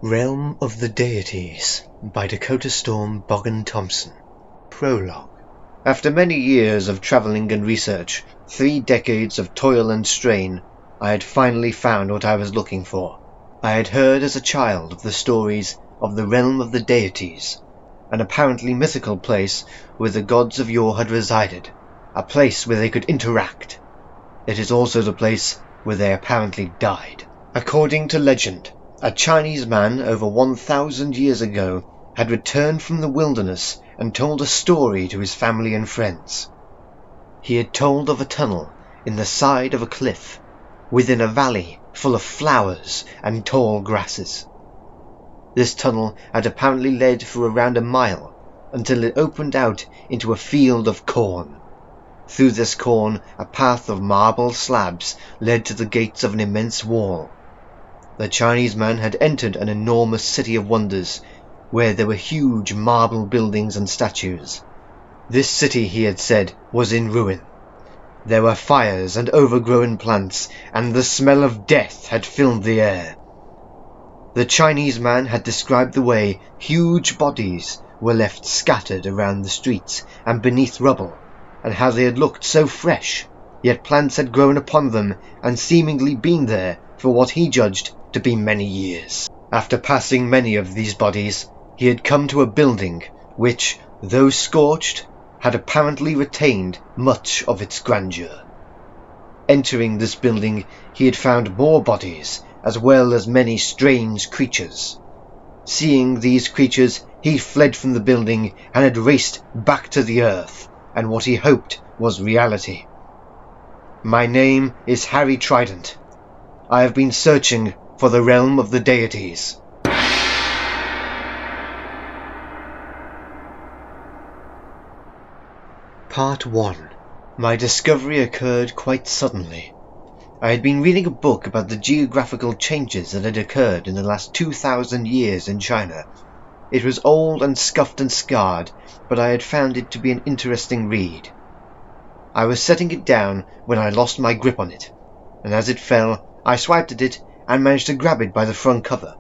Realm of the Deities by Dakota-Storm, Boggan, Thompson. Prologue. After many years of travelling and research, 3 decades of toil and strain, I had finally found what I was looking for. I had heard as a child of the stories of the Realm of the Deities, an apparently mythical place where the gods of yore had resided, a place where they could interact. It is also the place where they apparently died. According to legend, a Chinese man over 1,000 years ago had returned from the wilderness and told a story to his family and friends. He had told of a tunnel in the side of a cliff, within a valley full of flowers and tall grasses. This tunnel had apparently led for around a mile until it opened out into a field of corn. Through this corn, a path of marble slabs led to the gates of an immense wall. The Chinese man had entered an enormous city of wonders, where there were huge marble buildings and statues. This city, he had said, was in ruin. There were fires and overgrown plants, and the smell of death had filled the air. The Chinese man had described the way huge bodies were left scattered around the streets and beneath rubble, and how they had looked so fresh, yet plants had grown upon them and seemingly been there for what he judged to be many years. After passing many of these bodies, he had come to a building which, though scorched, had apparently retained much of its grandeur. Entering this building, he had found more bodies, as well as many strange creatures. Seeing these creatures, he fled from the building and had raced back to the earth, and what he hoped was reality. My name is Harry Trident. I have been searching for the Realm of the Deities. Part 1. My discovery occurred quite suddenly. I had been reading a book about the geographical changes that had occurred in the last 2,000 years in China. It was old and scuffed and scarred, but I had found it to be an interesting read. I was setting it down when I lost my grip on it, and as it fell, I swiped at it and managed to grab it by the front cover.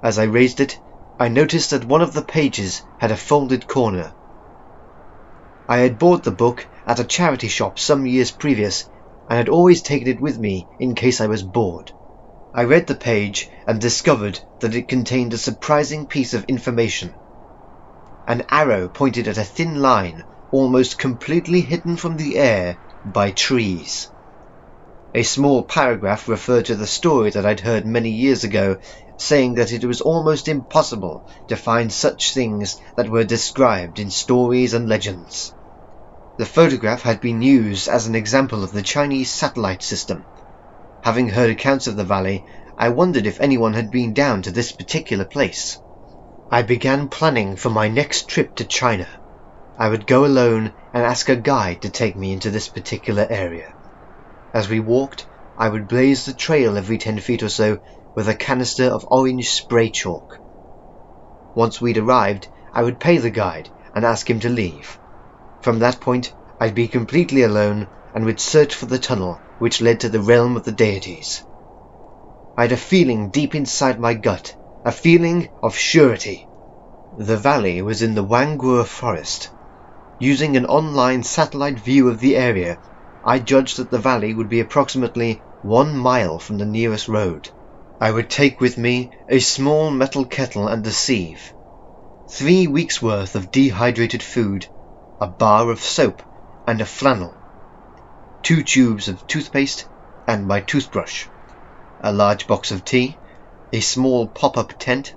As I raised it, I noticed that one of the pages had a folded corner. I had bought the book at a charity shop some years previous, and had always taken it with me in case I was bored. I read the page and discovered that it contained a surprising piece of information. An arrow pointed at a thin line, almost completely hidden from the air by trees. A small paragraph referred to the story that I'd heard many years ago, saying that it was almost impossible to find such things that were described in stories and legends. The photograph had been used as an example of the Chinese satellite system. Having heard accounts of the valley, I wondered if anyone had been down to this particular place. I began planning for my next trip to China. I would go alone and ask a guide to take me into this particular area. As we walked, I would blaze the trail every 10 feet or so with a canister of orange spray chalk. Once we'd arrived, I would pay the guide and ask him to leave. From that point, I'd be completely alone and would search for the tunnel which led to the Realm of the Deities. I had a feeling deep inside my gut, a feeling of surety. The valley was in the Wangguo forest. Using an online satellite view of the area, I judged that the valley would be approximately 1 mile from the nearest road. I would take with me a small metal kettle and a sieve, 3 weeks' worth of dehydrated food, a bar of soap and a flannel, 2 tubes of toothpaste and my toothbrush, a large box of tea, a small pop-up tent,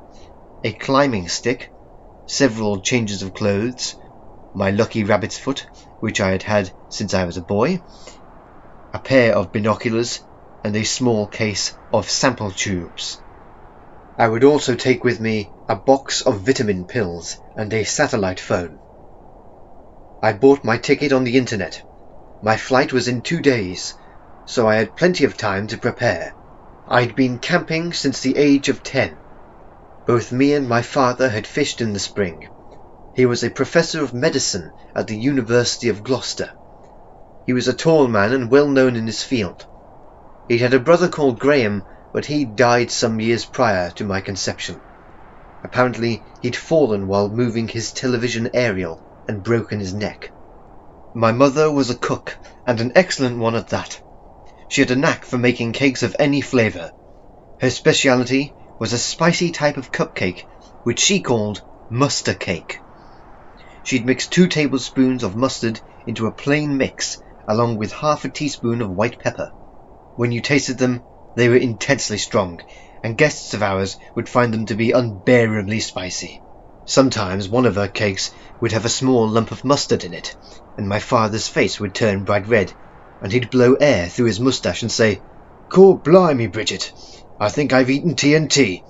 a climbing stick, several changes of clothes, my lucky rabbit's foot, which I had had since I was a boy, a pair of binoculars, and a small case of sample tubes. I would also take with me a box of vitamin pills and a satellite phone. I bought my ticket on the internet. My flight was in 2 days, so I had plenty of time to prepare. I'd been camping since the age of 10. Both me and my father had fished in the spring. He was a professor of medicine at the University of Gloucester. He was a tall man and well known in his field. He had a brother called Graham, but he died some years prior to my conception. Apparently, he'd fallen while moving his television aerial and broken his neck. My mother was a cook, and an excellent one at that. She had a knack for making cakes of any flavour. Her speciality was a spicy type of cupcake, which she called mustard cake. She'd mix 2 tablespoons of mustard into a plain mix, along with half a teaspoon of white pepper. When you tasted them, they were intensely strong, and guests of ours would find them to be unbearably spicy. Sometimes one of her cakes would have a small lump of mustard in it, and my father's face would turn bright red, and he'd blow air through his moustache and say, "Cor blimey, Bridget, I think I've eaten TNT."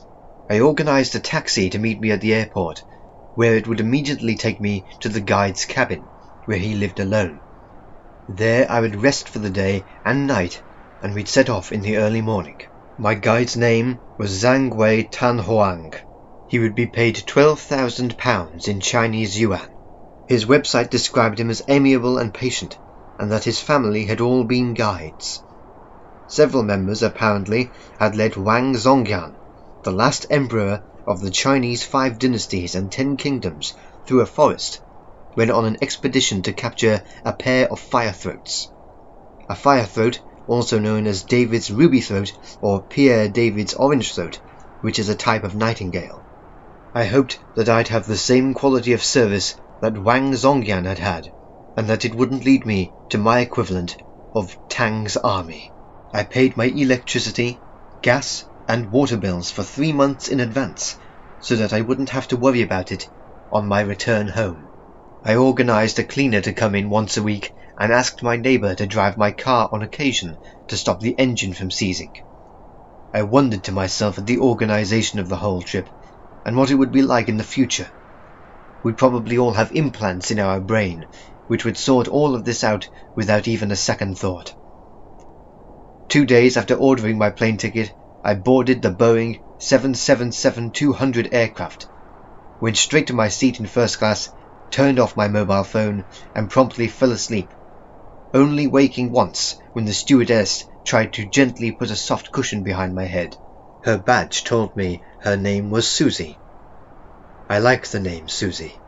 I organised a taxi to meet me at the airport, where it would immediately take me to the guide's cabin, where he lived alone. There I would rest for the day and night, and we'd set off in the early morning. My guide's name was Zhang Wei Tan Huang. He would be paid £12,000 in Chinese yuan. His website described him as amiable and patient, and that his family had all been guides. Several members apparently had led Wang Zhongyan, the last emperor of the Chinese 5 dynasties and 10 kingdoms, through a forest, when on an expedition to capture a pair of fire-throats. A fire-throat, also known as David's ruby throat or Pierre David's orange throat, which is a type of nightingale. I hoped that I'd have the same quality of service that Wang Zhongyan had had, and that it wouldn't lead me to my equivalent of Tang's army. I paid my electricity, gas, and water bills for 3 months in advance, so that I wouldn't have to worry about it on my return home. I organised a cleaner to come in once a week and asked my neighbour to drive my car on occasion to stop the engine from seizing. I wondered to myself at the organisation of the whole trip, and what it would be like in the future. We'd probably all have implants in our brain, which would sort all of this out without even a second thought. 2 days after ordering my plane ticket, I boarded the Boeing 777-200 aircraft, went straight to my seat in first class, turned off my mobile phone, and promptly fell asleep, only waking once when the stewardess tried to gently put a soft cushion behind my head. Her badge told me her name was Susie. I like the name Susie.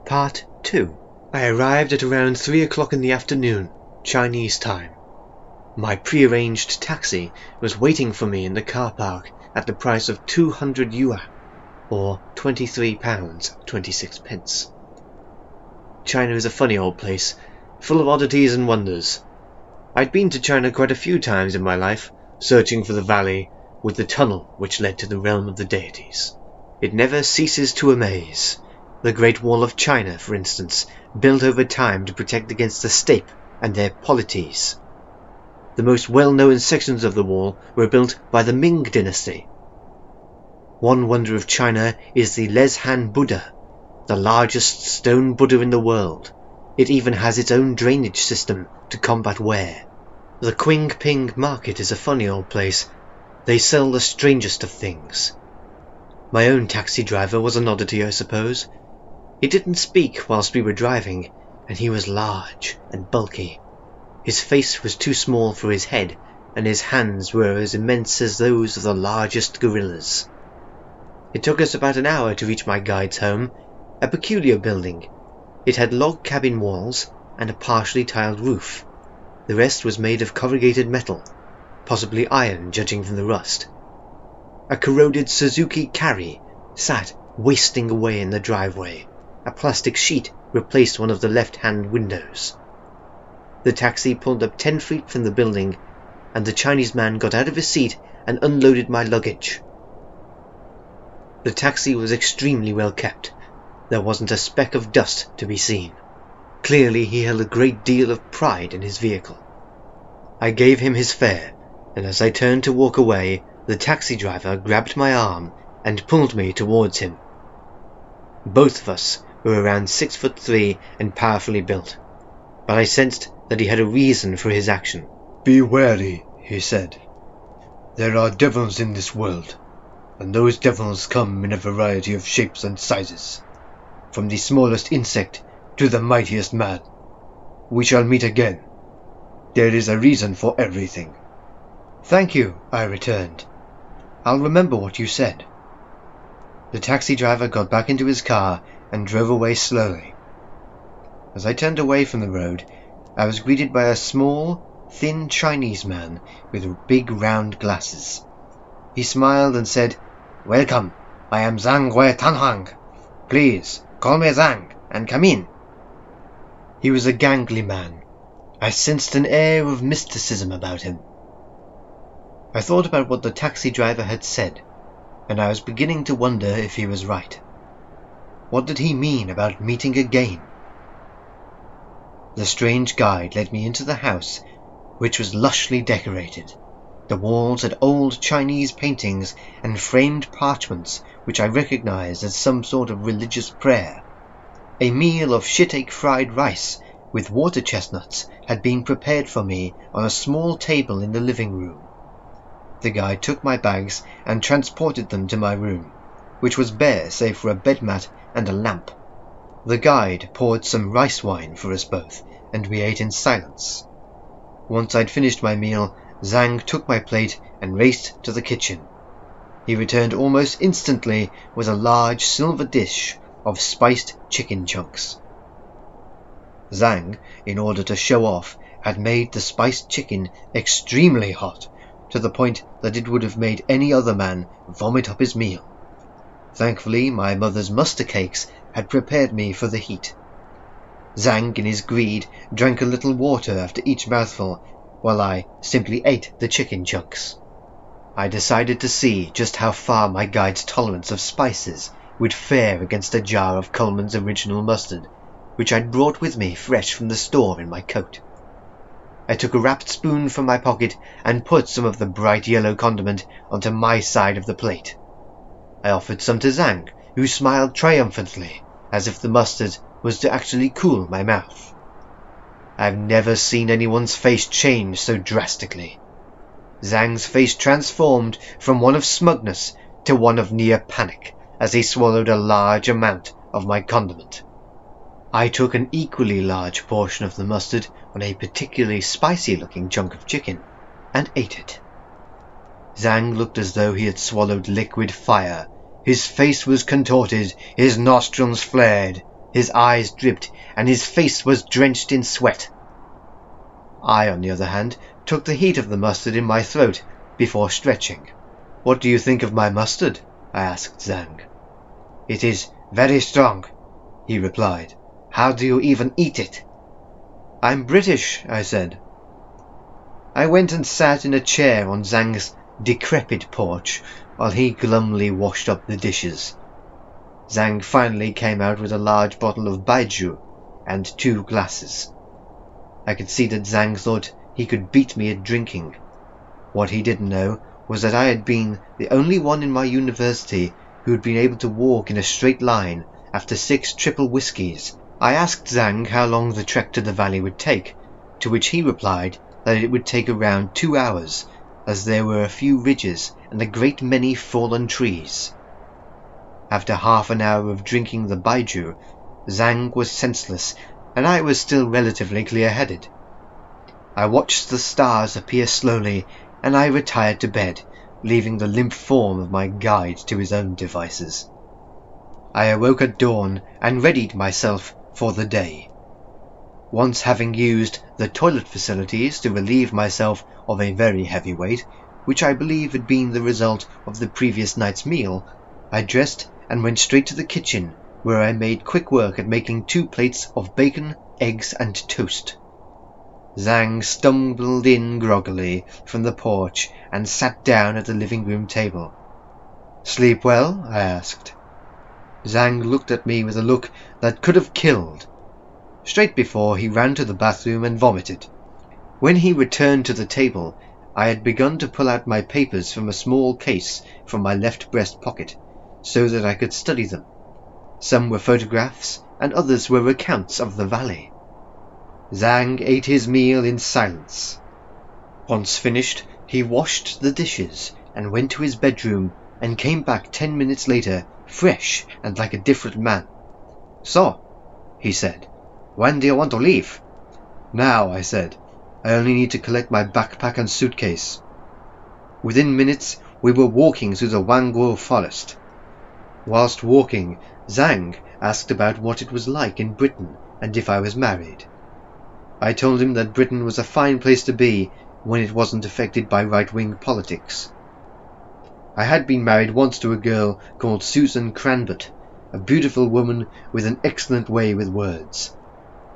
Part 2. I arrived at around 3 o'clock in the afternoon, Chinese time. My prearranged taxi was waiting for me in the car park at the price of 200 yuan, or £23.26. China is a funny old place, full of oddities and wonders. I'd been to China quite a few times in my life, searching for the valley with the tunnel which led to the realm of the deities. It never ceases to amaze. The Great Wall of China, for instance, built over time to protect against the steppe and their polities. The most well-known sections of the wall were built by the Ming dynasty. One wonder of China is the Leshan Buddha, the largest stone Buddha in the world. It even has its own drainage system to combat wear. The Qingping market is a funny old place. They sell the strangest of things. My own taxi driver was an oddity, I suppose. He didn't speak whilst we were driving, and he was large and bulky. His face was too small for his head, and his hands were as immense as those of the largest gorillas. It took us about an hour to reach my guide's home, a peculiar building. It had log cabin walls and a partially tiled roof. The rest was made of corrugated metal, possibly iron judging from the rust. A corroded Suzuki Carry sat wasting away in the driveway. A plastic sheet replaced one of the left-hand windows. The taxi pulled up 10 feet from the building, and the Chinese man got out of his seat and unloaded my luggage. The taxi was extremely well kept. There wasn't a speck of dust to be seen. Clearly he held a great deal of pride in his vehicle. I gave him his fare, and as I turned to walk away, the taxi driver grabbed my arm and pulled me towards him. Both of us were around 6'3" and powerfully built, but I sensed that he had a reason for his action. "Be wary," he said. "There are devils in this world, and those devils come in a variety of shapes and sizes, from the smallest insect to the mightiest man. We shall meet again. There is a reason for everything. Thank you, I returned. I'll remember what you said. The taxi driver got back into his car and drove away slowly. As I turned away from the road, I was greeted by a small, thin Chinese man with big round glasses. He smiled and said, "Welcome, I am Zhang Wei Tanhang. Please, call me Zhang and come in." He was a gangly man. I sensed an air of mysticism about him. I thought about what the taxi driver had said, and I was beginning to wonder if he was right. What did he mean about meeting again? The strange guide led me into the house, which was lushly decorated. The walls had old Chinese paintings and framed parchments which I recognized as some sort of religious prayer. A meal of shit-cake fried rice with water chestnuts had been prepared for me on a small table in the living room. The guide took my bags and transported them to my room, which was bare save for a bed mat and a lamp. The guide poured some rice wine for us both, and we ate in silence. Once I'd finished my meal, Zhang took my plate and raced to the kitchen. He returned almost instantly with a large silver dish of spiced chicken chunks. Zhang, in order to show off, had made the spiced chicken extremely hot, to the point that it would have made any other man vomit up his meal. Thankfully, my mother's muster cakes had prepared me for the heat. Zhang, in his greed, drank a little water after each mouthful, while I simply ate the chicken chunks. I decided to see just how far my guide's tolerance of spices would fare against a jar of Coleman's original mustard, which I'd brought with me fresh from the store in my coat. I took a wrapped spoon from my pocket and put some of the bright yellow condiment onto my side of the plate. I offered some to Zhang, who smiled triumphantly, as if the mustard was to actually cool my mouth. I've never seen anyone's face change so drastically. Zhang's face transformed from one of smugness to one of near panic as he swallowed a large amount of my condiment. I took an equally large portion of the mustard on a particularly spicy-looking chunk of chicken and ate it. Zhang looked as though he had swallowed liquid fire. His face was contorted, his nostrils flared, his eyes dripped, and his face was drenched in sweat. I, on the other hand, took the heat of the mustard in my throat before stretching. "What do you think of my mustard?" I asked Zhang. "It is very strong," he replied. "How do you even eat it?" "I'm British," I said. I went and sat in a chair on Zhang's decrepit porch while he glumly washed up the dishes. Zhang finally came out with a large bottle of baijiu and 2 glasses. I could see that Zhang thought he could beat me at drinking. What he didn't know was that I had been the only one in my university who had been able to walk in a straight line after 6 triple whiskies. I asked Zhang how long the trek to the valley would take, to which he replied that it would take around 2 hours, as there were a few ridges and a great many fallen trees. After half an hour of drinking the baijiu, Zhang was senseless, and I was still relatively clear-headed. I watched the stars appear slowly, and I retired to bed, leaving the limp form of my guide to his own devices. I awoke at dawn and readied myself for the day. Once having used the toilet facilities to relieve myself of a very heavy weight, which I believe had been the result of the previous night's meal, I dressed and went straight to the kitchen, where I made quick work at making 2 plates of bacon, eggs, and toast. Zhang stumbled in groggily from the porch and sat down at the living room table. "Sleep well?" I asked. Zhang looked at me with a look that could have killed. Straight before, he ran to the bathroom and vomited. When he returned to the table, I had begun to pull out my papers from a small case from my left breast pocket, so that I could study them. Some were photographs, and others were accounts of the valley. Zhang ate his meal in silence. Once finished, he washed the dishes and went to his bedroom and came back 10 minutes later, fresh and like a different man. "So," he said, "when do you want to leave?" "Now," I said. I only need to collect my backpack and suitcase. Within minutes, we were walking through the Wanguo forest. Whilst walking, Zhang asked about what it was like in Britain and if I was married. I told him that Britain was a fine place to be when it wasn't affected by right-wing politics. I had been married once to a girl called Susan Cranbert, a beautiful woman with an excellent way with words.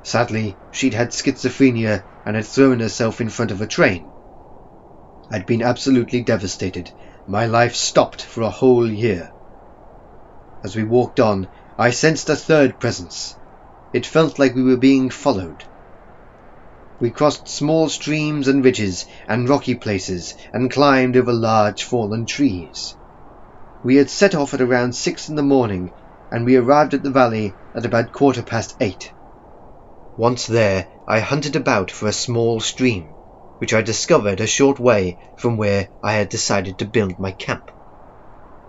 Sadly, she'd had schizophrenia and had thrown herself in front of a train. I'd been absolutely devastated. My life stopped for a whole year. As we walked on, I sensed a third presence. It felt like we were being followed. We crossed small streams and ridges and rocky places and climbed over large fallen trees. We had set off at around 6 in the morning, and we arrived at the valley at about 8:15. Once there, I hunted about for a small stream, which I discovered a short way from where I had decided to build my camp.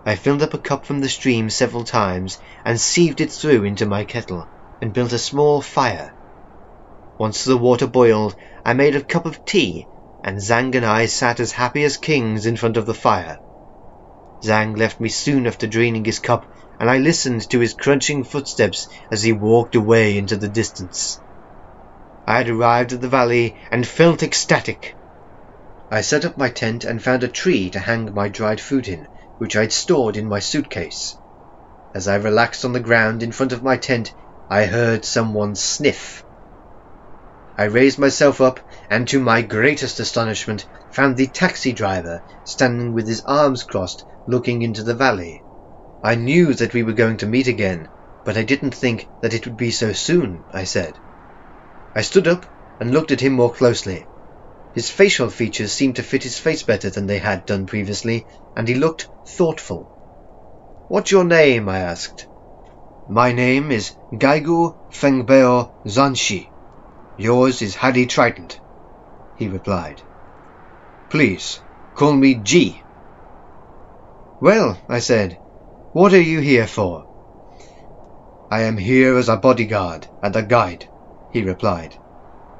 I filled up a cup from the stream several times and sieved it through into my kettle and built a small fire. Once the water boiled, I made a cup of tea, and Zhang and I sat as happy as kings in front of the fire. Zhang left me soon after draining his cup, and I listened to his crunching footsteps as he walked away into the distance. I had arrived at the valley and felt ecstatic. I set up my tent and found a tree to hang my dried food in, which I'd stored in my suitcase. As I relaxed on the ground in front of my tent, I heard someone sniff. I raised myself up and, to my greatest astonishment, found the taxi driver standing with his arms crossed looking into the valley. I knew that we were going to meet again, but I didn't think that it would be so soon, I said. I stood up and looked at him more closely. His facial features seemed to fit his face better than they had done previously, and he looked thoughtful. "What's your name?" I asked. "My name is Gaigu Fengbeo Zanshi. Yours is Harry Trident," he replied. "Please, call me G." "Well," I said, "what are you here for?" "I am here as a bodyguard and a guide," he replied.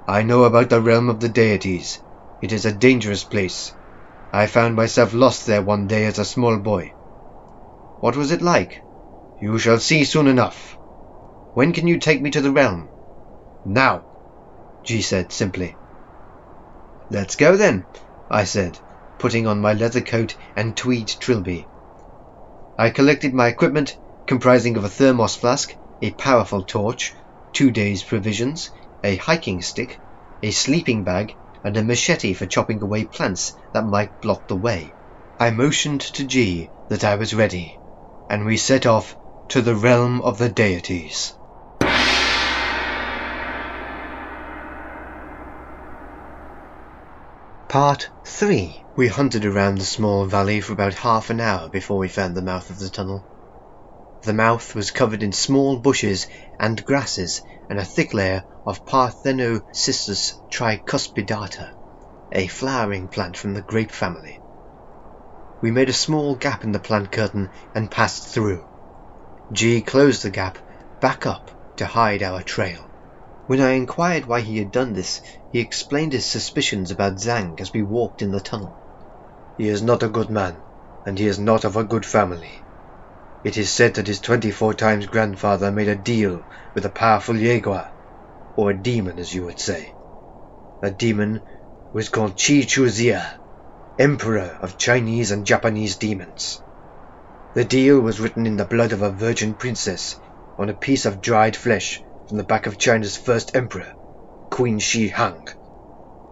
"I know about the realm of the Deities. It is a dangerous place. I found myself lost there one day as a small boy." "What was it like?" "You shall see soon enough." "When can you take me to the realm?" "Now," G said simply. "Let's go then," I said, putting on my leather coat and tweed trilby. I collected my equipment, comprising of a thermos flask, a powerful torch, 2 days' provisions, a hiking stick, a sleeping bag, and a machete for chopping away plants that might block the way. I motioned to G that I was ready, and we set off to the realm of the Deities. Part 3. We hunted around the small valley for about half an hour before we found the mouth of the tunnel. The mouth was covered in small bushes and grasses and a thick layer of Parthenocissus tricuspidata, a flowering plant from the grape family. We made a small gap in the plant curtain and passed through. G closed the gap back up to hide our trail. When I inquired why he had done this, he explained his suspicions about Zhang as we walked in the tunnel. "He is not a good man, and he is not of a good family. It is said that his 24 times grandfather made a deal with a powerful Jaeguar, or a demon as you would say. A demon who is called Qi Chuzia, Emperor of Chinese and Japanese demons. The deal was written in the blood of a virgin princess on a piece of dried flesh from the back of China's first emperor, Queen Shi Huang,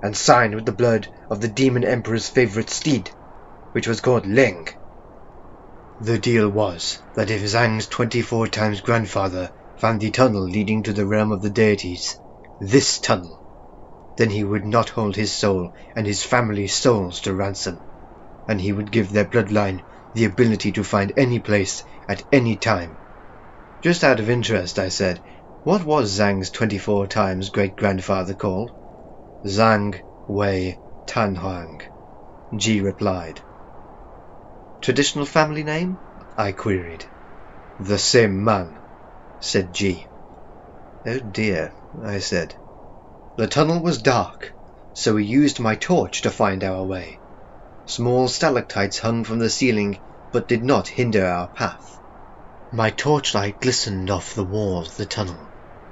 and signed with the blood of the demon emperor's favorite steed, which was called Leng. The deal was that if Zhang's 24 times grandfather found the tunnel leading to the realm of the Deities, this tunnel, then he would not hold his soul and his family's souls to ransom, and he would give their bloodline the ability to find any place at any time. Just out of interest, I said, what was Zhang's 24 times great-grandfather called? Zhang Wei Tanhuang, G replied. Traditional family name? I queried. The same man, said G. Oh dear, I said. The tunnel was dark, so we used my torch to find our way. Small stalactites hung from the ceiling, but did not hinder our path. My torchlight glistened off the wall of the tunnel.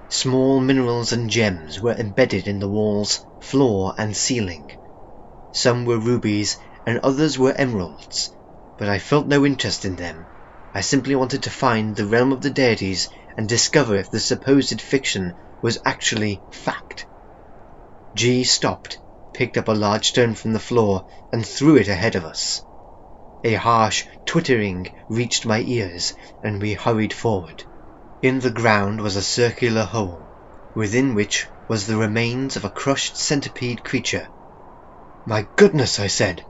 Small minerals and gems were embedded in the walls, floor, and ceiling. Some were rubies, and others were emeralds, but I felt no interest in them. I simply wanted to find the realm of the deities and discover if the supposed fiction was actually fact. G stopped, picked up a large stone from the floor, and threw it ahead of us. A harsh twittering reached my ears, and we hurried forward. In the ground was a circular hole, within which was the remains of a crushed centipede creature. "My goodness," I said.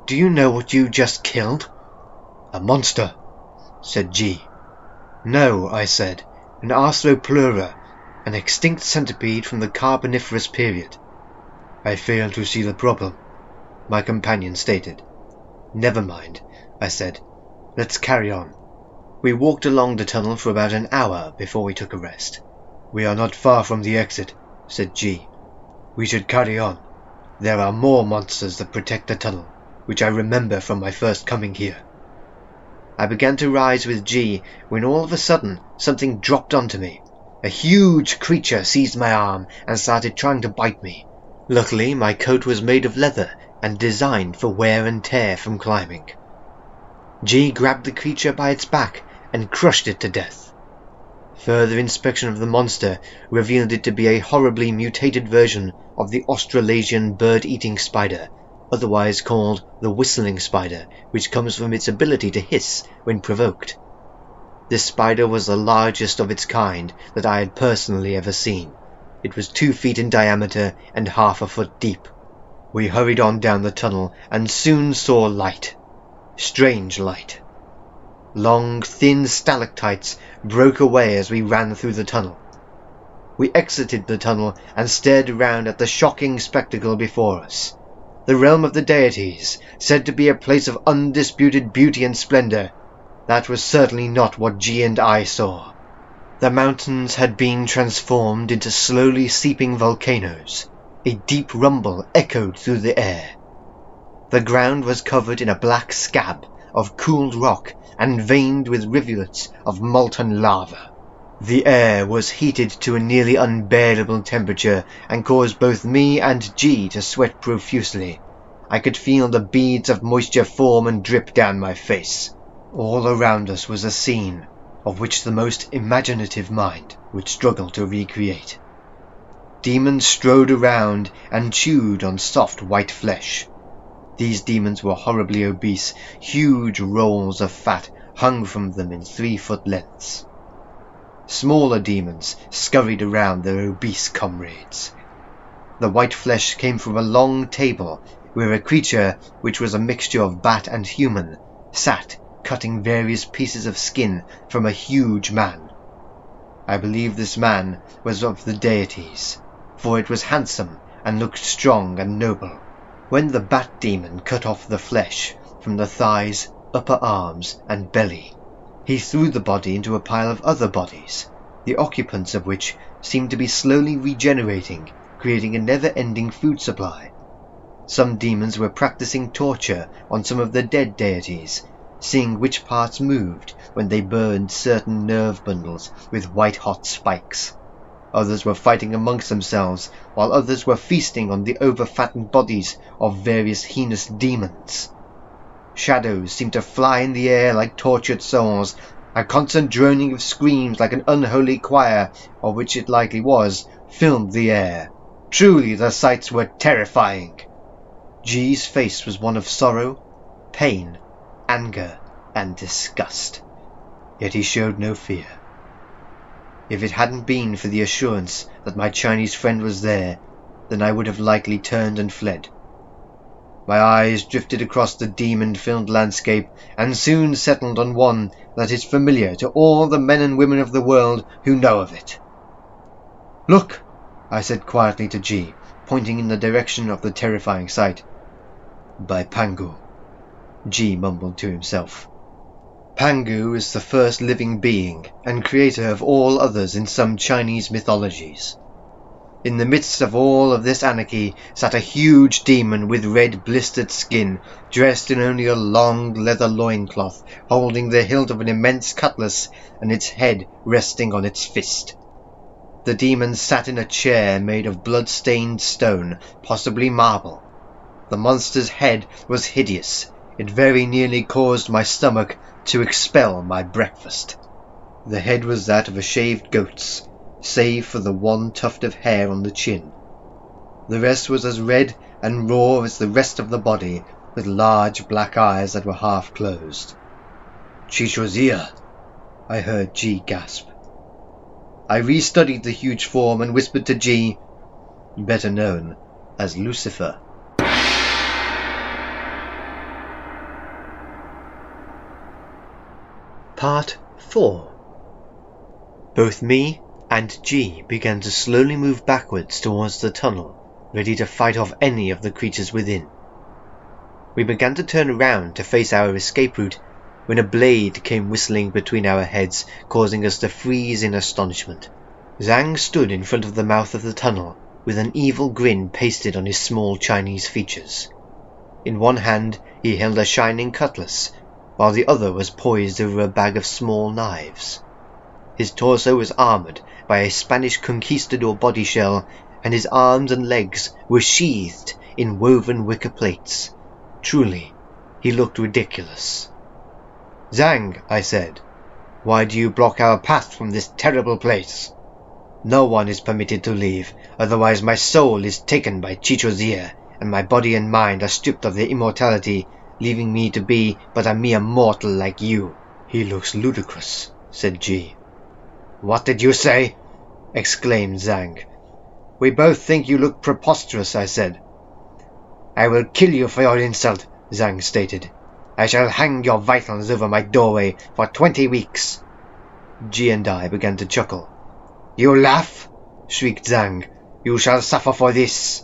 "Do you know what you just killed?" "A monster," said G. "No," I said, "an Arthropleura, an extinct centipede from the Carboniferous period." "I fail to see the problem," my companion stated. "Never mind," I said. "Let's carry on." We walked along the tunnel for about an hour before we took a rest. "We are not far from the exit," said G. "We should carry on. There are more monsters that protect the tunnel, which I remember from my first coming here." I began to rise with G when all of a sudden something dropped onto me. A huge creature seized my arm and started trying to bite me. Luckily, my coat was made of leather and designed for wear and tear from climbing. G grabbed the creature by its back and crushed it to death. Further inspection of the monster revealed it to be a horribly mutated version of the Australasian bird-eating spider, otherwise called the whistling spider, which comes from its ability to hiss when provoked. This spider was the largest of its kind that I had personally ever seen. It was 2 feet in diameter and half a foot deep. We hurried on down the tunnel and soon saw light. Strange light. Long, thin stalactites broke away as we ran through the tunnel. We exited the tunnel and stared around at the shocking spectacle before us. The realm of the deities, said to be a place of undisputed beauty and splendor. That was certainly not what G and I saw. The mountains had been transformed into slowly seeping volcanoes. A deep rumble echoed through the air. The ground was covered in a black scab of cooled rock and veined with rivulets of molten lava. The air was heated to a nearly unbearable temperature and caused both me and G to sweat profusely. I could feel the beads of moisture form and drip down my face. All around us was a scene of which the most imaginative mind would struggle to recreate. Demons strode around and chewed on soft white flesh. These demons were horribly obese. Huge rolls of fat hung from them in 3-foot lengths. Smaller demons scurried around their obese comrades. The white flesh came from a long table where a creature, which was a mixture of bat and human, sat cutting various pieces of skin from a huge man. I believe this man was of the deities, for it was handsome and looked strong and noble. When the bat demon cut off the flesh from the thighs, upper arms, and belly, he threw the body into a pile of other bodies, the occupants of which seemed to be slowly regenerating, creating a never-ending food supply. Some demons were practicing torture on some of the dead deities, seeing which parts moved when they burned certain nerve bundles with white-hot spikes. Others were fighting amongst themselves, while others were feasting on the over-fattened bodies of various heinous demons. Shadows seemed to fly in the air like tortured souls. A constant droning of screams like an unholy choir, of which it likely was, filled the air. Truly the sights were terrifying. G's face was one of sorrow, pain, anger, and disgust. Yet he showed no fear. If it hadn't been for the assurance that my Chinese friend was there, then I would have likely turned and fled. My eyes drifted across the demon-filled landscape and soon settled on one that is familiar to all the men and women of the world who know of it. "Look," I said quietly to G, pointing in the direction of the terrifying sight. "By Pangu," G mumbled to himself. Pangu is the first living being and creator of all others in some Chinese mythologies. In the midst of all of this anarchy sat a huge demon with red blistered skin, dressed in only a long leather loincloth, holding the hilt of an immense cutlass and its head resting on its fist. The demon sat in a chair made of blood-stained stone, possibly marble. The monster's head was hideous. It very nearly caused my stomach to expel my breakfast. The head was that of a shaved goat's, save for the one tuft of hair on the chin. The rest was as red and raw as the rest of the body, with large black eyes that were half closed. "Chichozia," I heard G gasp. I restudied the huge form and whispered to G, better known as Lucifer. Part 4. Both me and G began to slowly move backwards towards the tunnel, ready to fight off any of the creatures within. We began to turn around to face our escape route when a blade came whistling between our heads, causing us to freeze in astonishment. Zhang stood in front of the mouth of the tunnel, with an evil grin pasted on his small Chinese features. In one hand he held a shining cutlass, while the other was poised over a bag of small knives. His torso was armoured by a Spanish conquistador body shell, and his arms and legs were sheathed in woven wicker plates. Truly, he looked ridiculous. "Zhang," I said, "why do you block our path from this terrible place?" "No one is permitted to leave, otherwise my soul is taken by Chichozia, and my body and mind are stripped of their immortality, leaving me to be but a mere mortal like you." "He looks ludicrous," said G. "What did you say?" exclaimed Zhang. "We both think you look preposterous," I said. "I will kill you for your insult," Zhang stated. "I shall hang your vitals over my doorway for 20 weeks. G and I began to chuckle. "You laugh?" shrieked Zhang. "You shall suffer for this."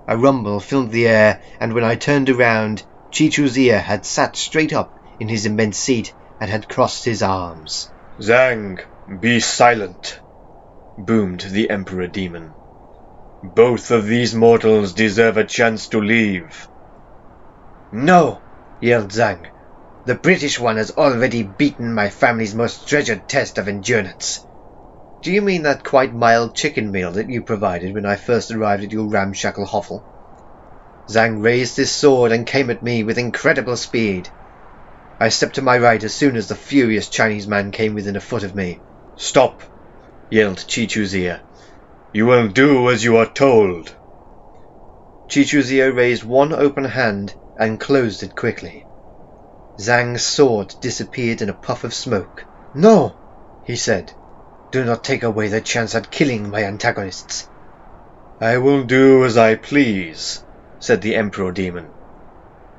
A rumble filled the air, and when I turned around, Chichuzia had sat straight up in his immense seat and had crossed his arms. "Zhang, be silent," boomed the Emperor Demon. "Both of these mortals deserve a chance to leave." "No!" yelled Zhang. "The British one has already beaten my family's most treasured test of endurance." "Do you mean that quite mild chicken meal that you provided when I first arrived at your ramshackle hovel?" Zhang raised his sword and came at me with incredible speed. I stepped to my right as soon as the furious Chinese man came within a foot of me. "Stop!" yelled Chichuzia. "You will do as you are told." Chichuzia raised one open hand and closed it quickly. Zhang's sword disappeared in a puff of smoke. "No!" he said. "Do not take away the chance at killing my antagonists." "I will do as I please," said the Emperor Demon.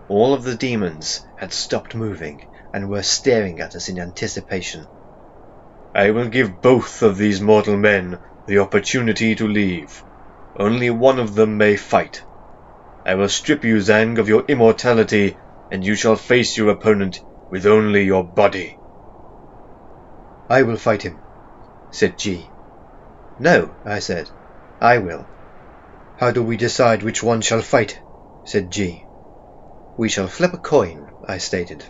All of the demons had stopped moving and were staring at us in anticipation. "I will give both of these mortal men the opportunity to leave. Only one of them may fight. I will strip you, Zhang, of your immortality, and you shall face your opponent with only your body." "I will fight him," said G. "No," I said. "I will." "How do we decide which one shall fight?" said G. "We shall flip a coin," I stated.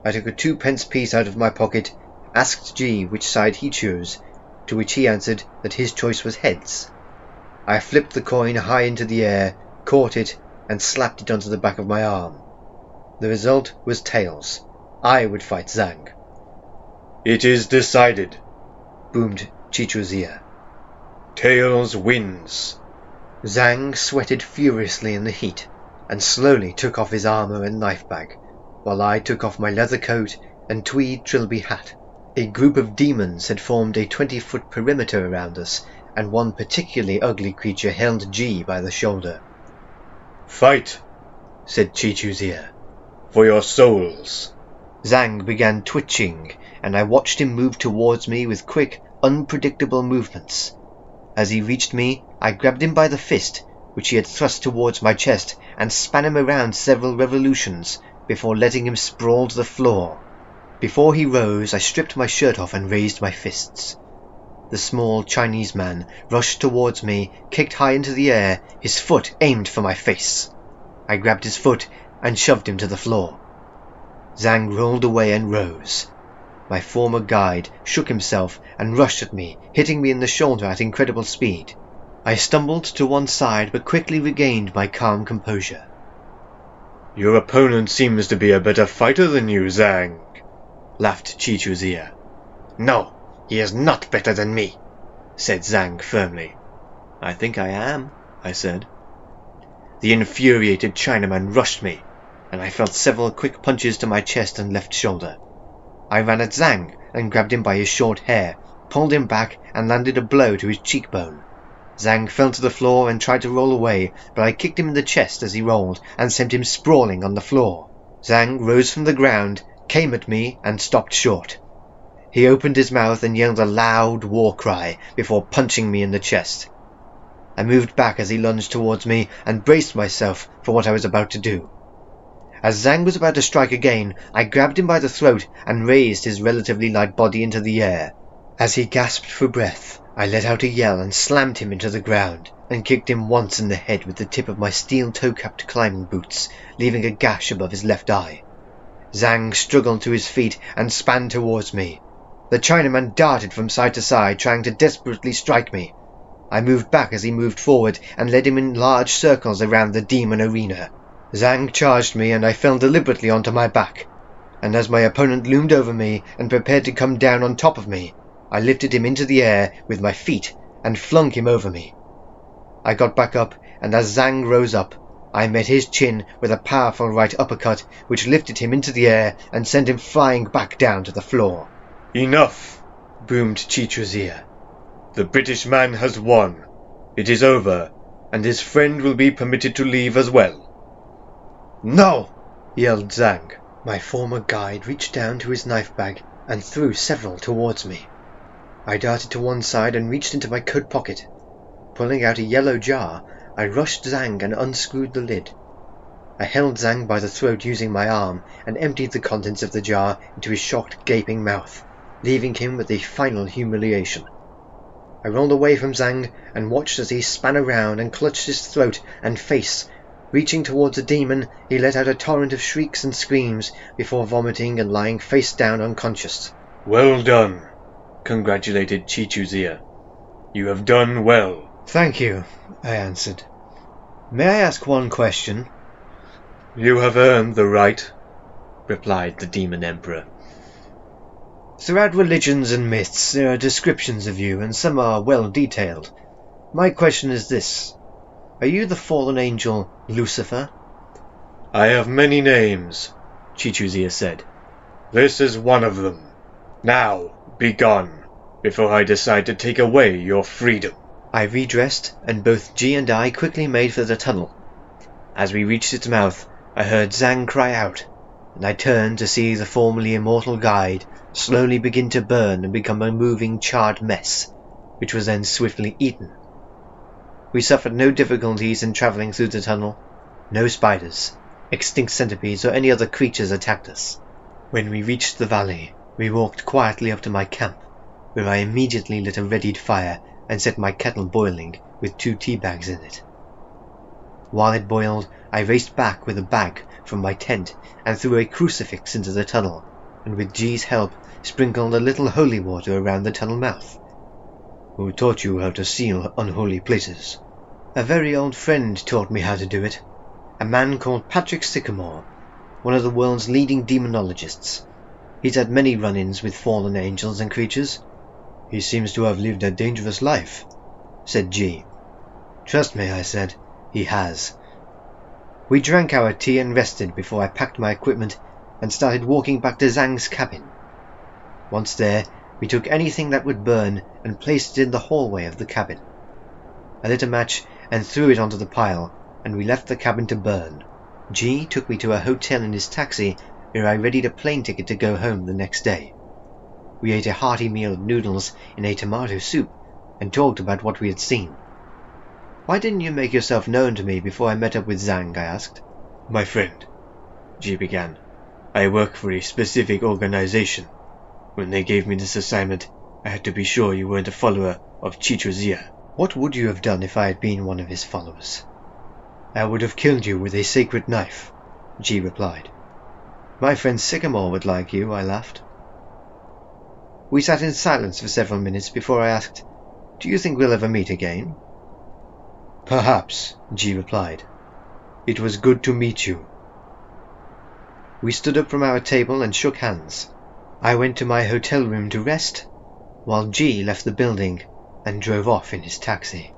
I took a 2-pence piece out of my pocket, asked G which side he chose, to which he answered that his choice was heads. I flipped the coin high into the air, caught it, and slapped it onto the back of my arm. The result was tails. I would fight Zhang. "It is decided," boomed Chichuzia. "Tails wins." Zhang sweated furiously in the heat, and slowly took off his armor and knife bag, while I took off my leather coat and tweed trilby hat. A group of demons had formed a 20-foot perimeter around us, and one particularly ugly creature held G by the shoulder. "Fight," said Chichuzia. "for your souls." Zhang began twitching, and I watched him move towards me with quick, unpredictable movements. As he reached me, I grabbed him by the fist, which he had thrust towards my chest, and span him around several revolutions before letting him sprawl to the floor. Before he rose, I stripped my shirt off and raised my fists. The small Chinese man rushed towards me, kicked high into the air, his foot aimed for my face. I grabbed his foot and shoved him to the floor. Zhang rolled away and rose. My former guide shook himself and rushed at me, hitting me in the shoulder at incredible speed. I stumbled to one side but quickly regained my calm composure. "Your opponent seems to be a better fighter than you, Zhang," laughed Chichu's ear. "No, he is not better than me," said Zhang firmly. "I think I am," I said. The infuriated Chinaman rushed me, and I felt several quick punches to my chest and left shoulder. I ran at Zhang and grabbed him by his short hair, pulled him back and landed a blow to his cheekbone. Zhang fell to the floor and tried to roll away, but I kicked him in the chest as he rolled and sent him sprawling on the floor. Zhang rose from the ground, came at me and stopped short. He opened his mouth and yelled a loud war cry before punching me in the chest. I moved back as he lunged towards me and braced myself for what I was about to do. As Zhang was about to strike again, I grabbed him by the throat and raised his relatively light body into the air. As he gasped for breath, I let out a yell and slammed him into the ground, and kicked him once in the head with the tip of my steel toe-capped climbing boots, leaving a gash above his left eye. Zhang struggled to his feet and span towards me. The Chinaman darted from side to side, trying to desperately strike me. I moved back as he moved forward and led him in large circles around the demon arena. Zhang charged me and I fell deliberately onto my back, and as my opponent loomed over me and prepared to come down on top of me, I lifted him into the air with my feet and flung him over me. I got back up, and as Zhang rose up, I met his chin with a powerful right uppercut which lifted him into the air and sent him flying back down to the floor. "Enough!" boomed Chichu's ear. "The British man has won. It is over, and his friend will be permitted to leave as well." "No!" yelled Zhang. My former guide reached down to his knife bag and threw several towards me. I darted to one side and reached into my coat pocket. Pulling out a yellow jar, I rushed Zhang and unscrewed the lid. I held Zhang by the throat using my arm and emptied the contents of the jar into his shocked, gaping mouth, leaving him with a final humiliation. I rolled away from Zhang and watched as he span around and clutched his throat and face. Reaching towards the demon, he let out a torrent of shrieks and screams before vomiting and lying face down unconscious. "Well done," congratulated Chichu's ear. "You have done well." "Thank you," I answered. "May I ask one question?" "You have earned the right," replied the Demon Emperor. Throughout religions and myths there are descriptions of you, and some are well detailed. My question is this. Are you the fallen angel Lucifer? "I have many names," Chichu's ear said. "This is one of them. Now, be gone, before I decide to take away your freedom." I redressed, and both G and I quickly made for the tunnel. As we reached its mouth, I heard Zhang cry out, and I turned to see the formerly immortal guide slowly begin to burn and become a moving charred mess, which was then swiftly eaten. We suffered no difficulties in travelling through the tunnel. No spiders, extinct centipedes, or any other creatures attacked us. When we reached the valley, we walked quietly up to my camp, where I immediately lit a readied fire and set my kettle boiling with 2 tea bags in it. While it boiled, I raced back with a bag from my tent and threw a crucifix into the tunnel, and with G's help sprinkled a little holy water around the tunnel mouth. "Who taught you how to seal unholy places?" A very old friend taught me how to do it. A man called Patrick Sycamore, one of the world's leading demonologists. He's had many run-ins with fallen angels and creatures. "He seems to have lived a dangerous life," said G. "Trust me," I said, "he has." We drank our tea and rested before I packed my equipment and started walking back to Zhang's cabin. Once there, we took anything that would burn and placed it in the hallway of the cabin. I lit a match and threw it onto the pile, and we left the cabin to burn. G took me to a hotel in his taxi, where I readied a plane ticket to go home the next day. We ate a hearty meal of noodles in a tomato soup and talked about what we had seen. "Why didn't you make yourself known to me before I met up with Zhang?" I asked. "My friend," G began, "I work for a specific organization. When they gave me this assignment, I had to be sure you weren't a follower of Chichu Zia. What would you have done if I had been one of his followers? I would have killed you with a sacred knife, G replied. My friend Sycamore would like you, I laughed. We sat in silence for several minutes before I asked, Do you think we'll ever meet again? Perhaps, G replied. It was good to meet you. We stood up from our table and shook hands. I went to my hotel room to rest, while G left the building and drove off in his taxi.